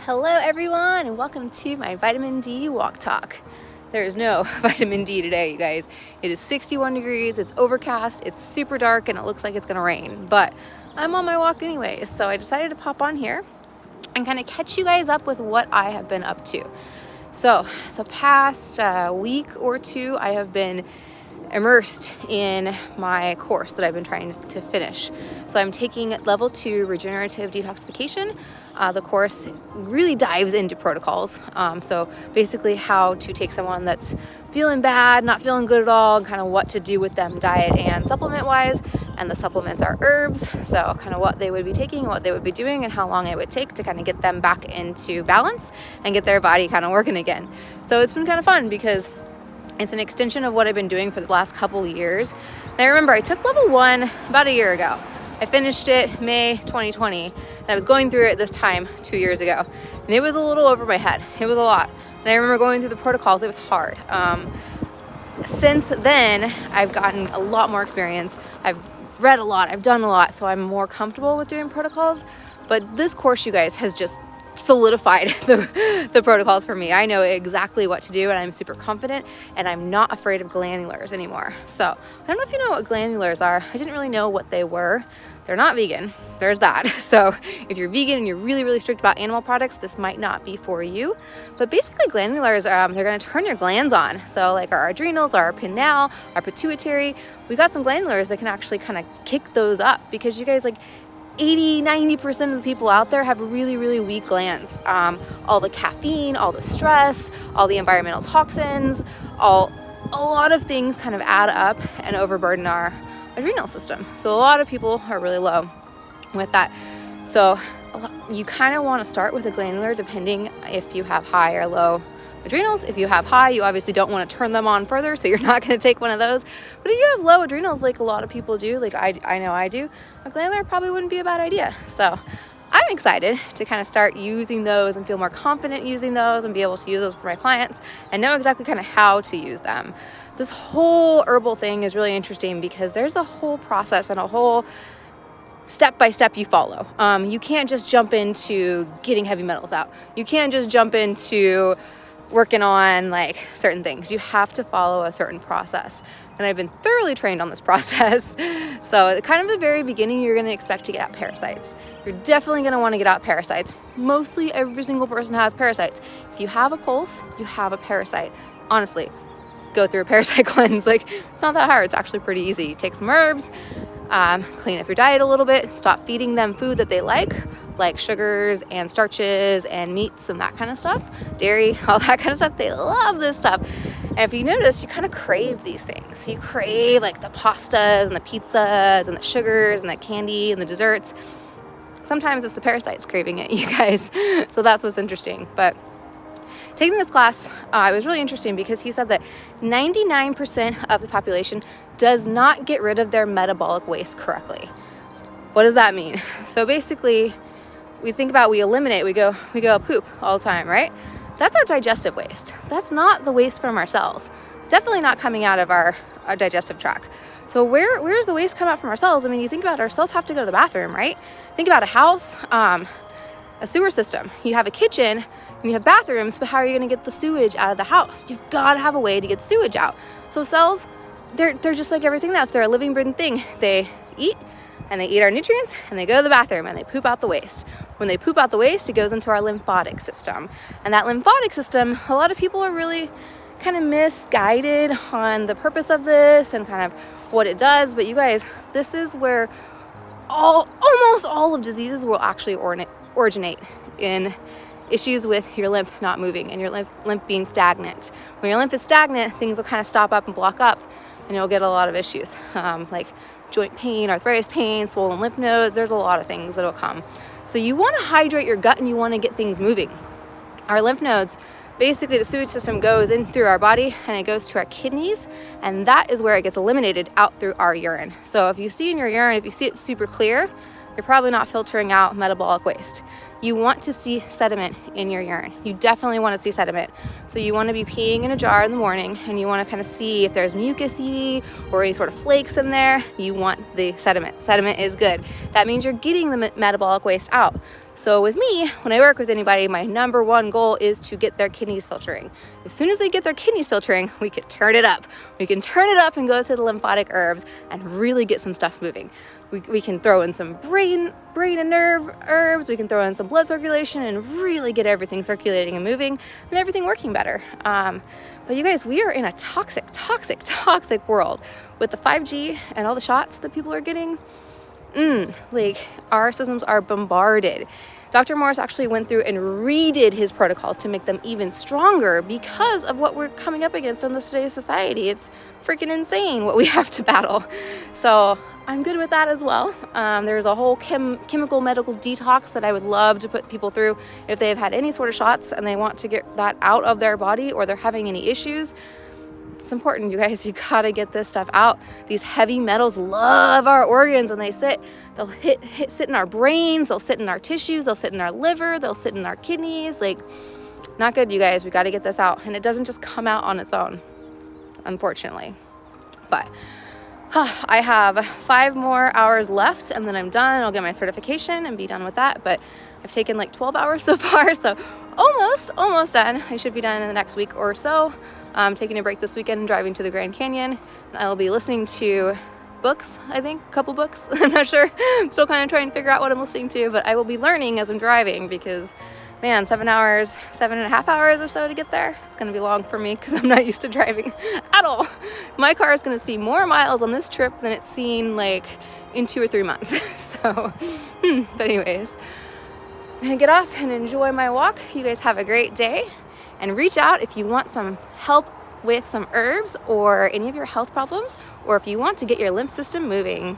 Hello everyone and welcome to my vitamin D walk talk. There is no vitamin D today, you guys. It is 61 degrees, it's overcast, it's super dark, and it looks like it's gonna rain, but I'm on my walk anyway, so I decided to pop on here and kind of catch you guys up with what I have been up to. So the past week or two, I have been immersed in my course that I've been trying to finish. So I'm taking level 2 regenerative detoxification. The course really dives into protocols. So basically how to take someone that's feeling bad, not feeling good at all, and kind of what to do with them diet and supplement wise. And the supplements are herbs. So kind of what they would be taking, what they would be doing, and how long it would take to kind of get them back into balance and get their body kind of working again. So it's been kind of fun because it's an extension of what I've been doing for the last couple years. And I remember I took level 1 about a year ago. I finished it May 2020, and I was going through it this time 2 years ago. And it was a little over my head. It was a lot. And I remember going through the protocols. It was hard. Since then, I've gotten a lot more experience. I've read a lot. I've done a lot. So I'm more comfortable with doing protocols. But this course, you guys, has just solidified the protocols for me. I know exactly what to do, and I'm super confident, and I'm not afraid of glandulars anymore. So I don't know if you know what glandulars are. I didn't really know what they were. They're not vegan. There's that. So if you're vegan and you're really, really strict about animal products, this might not be for you. But basically glandulars, they're going to turn your glands on. So like our adrenals, our pineal, our pituitary, we got some glandulars that can actually kind of kick those up, because you guys, like 80-90% of the people out there have really, really weak glands. All the caffeine, all the stress, all the environmental toxins, a lot of things kind of add up and overburden our adrenal system. So a lot of people are really low with that. So you kind of want to start with a glandular depending if you have high or low adrenals. If you have high, you obviously don't want to turn them on further, so you're not going to take one of those. But if you have low adrenals, like a lot of people do, like I know I do, a glandular probably wouldn't be a bad idea. So I'm excited to kind of start using those and feel more confident using those and be able to use those for my clients and know exactly kind of how to use them. This whole herbal thing is really interesting because there's a whole process and a whole step by step you follow. You can't just jump into getting heavy metals out. You can't just jump into working on like certain things. You have to follow a certain process. And I've been thoroughly trained on this process. So at kind of the very beginning, you're going to expect to get out parasites. You're definitely going to want to get out parasites. Mostly every single person has parasites. If you have a pulse, you have a parasite. Honestly, go through a parasite cleanse. Like, it's not that hard. It's actually pretty easy. Take some herbs, clean up your diet a little bit, stop feeding them food that they like sugars and starches and meats and that kind of stuff, dairy, all that kind of stuff. They love this stuff. And if you notice, you kind of crave these things. You crave like the pastas and the pizzas and the sugars and the candy and the desserts. Sometimes it's the parasites craving it, you guys. So that's what's interesting. But taking this class, it was really interesting because he said that 99% of the population does not get rid of their metabolic waste correctly. What does that mean? So basically, we eliminate, we go poop all the time, right? That's our digestive waste. That's not the waste from our cells. Definitely not coming out of our digestive tract. So where does the waste come out from our cells? I mean, you think about it, our cells have to go to the bathroom, right? Think about a house, a sewer system. You have a kitchen and you have bathrooms, but how are you going to get the sewage out of the house? You've got to have a way to get the sewage out. So cells, they're just like everything else. They're a living, breathing thing. They eat, and they eat our nutrients, and they go to the bathroom, and they poop out the waste. When they poop out the waste, it goes into our lymphatic system. And that lymphatic system, a lot of people are really kind of misguided on the purpose of this and kind of what it does. But you guys, this is where almost all of diseases will actually originate in issues with your lymph not moving and your lymph being stagnant. When your lymph is stagnant, things will kind of stop up and block up, and you'll get a lot of issues like joint pain, arthritis pain, swollen lymph nodes. There's a lot of things that will come. So you want to hydrate your gut and you want to get things moving. Our lymph nodes, basically the sewage system goes in through our body and it goes to our kidneys, and that is where it gets eliminated out through our urine. So if you see in your urine, if you see it super clear, you're probably not filtering out metabolic waste. You want to see sediment in your urine. You definitely want to see sediment. So you want to be peeing in a jar in the morning, and you want to kind of see if there's mucusy or any sort of flakes in there. You want the sediment. Sediment is good. That means you're getting the metabolic waste out. So with me, when I work with anybody, my number one goal is to get their kidneys filtering. As soon as they get their kidneys filtering, we can turn it up. We can turn it up and go to the lymphatic herbs and really get some stuff moving. We can throw in some brain and nerve herbs. We can throw in some blood circulation and really get everything circulating and moving and everything working better. But you guys, we are in a toxic world with the 5G and all the shots that people are getting. Like our systems are bombarded. Dr. Morris actually went through and redid his protocols to make them even stronger because of what we're coming up against in today's society. It's freaking insane what we have to battle. So I'm good with that as well. There's a whole chemical medical detox that I would love to put people through if they've had any sort of shots and they want to get that out of their body or they're having any issues. It's important, you guys. You gotta get this stuff out. These heavy metals love our organs, and they'll sit in our brains, they'll sit in our tissues, they'll sit in our liver, they'll sit in our kidneys. Like, not good, you guys. We gotta get this out, and it doesn't just come out on its own, unfortunately. But I have 5 more hours left, and then I'm done. I'll get my certification and be done with that. But I've taken like 12 hours so far, so almost done. I should be done in the next week or so. I'm taking a break this weekend and driving to the Grand Canyon. I'll be listening to books, I think, a couple books. I'm not sure. I'm still kind of trying to figure out what I'm listening to, but I will be learning as I'm driving because, man, 7.5 hours or so to get there. It's going to be long for me because I'm not used to driving at all. My car is going to see more miles on this trip than it's seen like in 2 or 3 months. So, but anyways, I'm going to get off and enjoy my walk. You guys have a great day. And reach out if you want some help with some herbs or any of your health problems, or if you want to get your lymph system moving.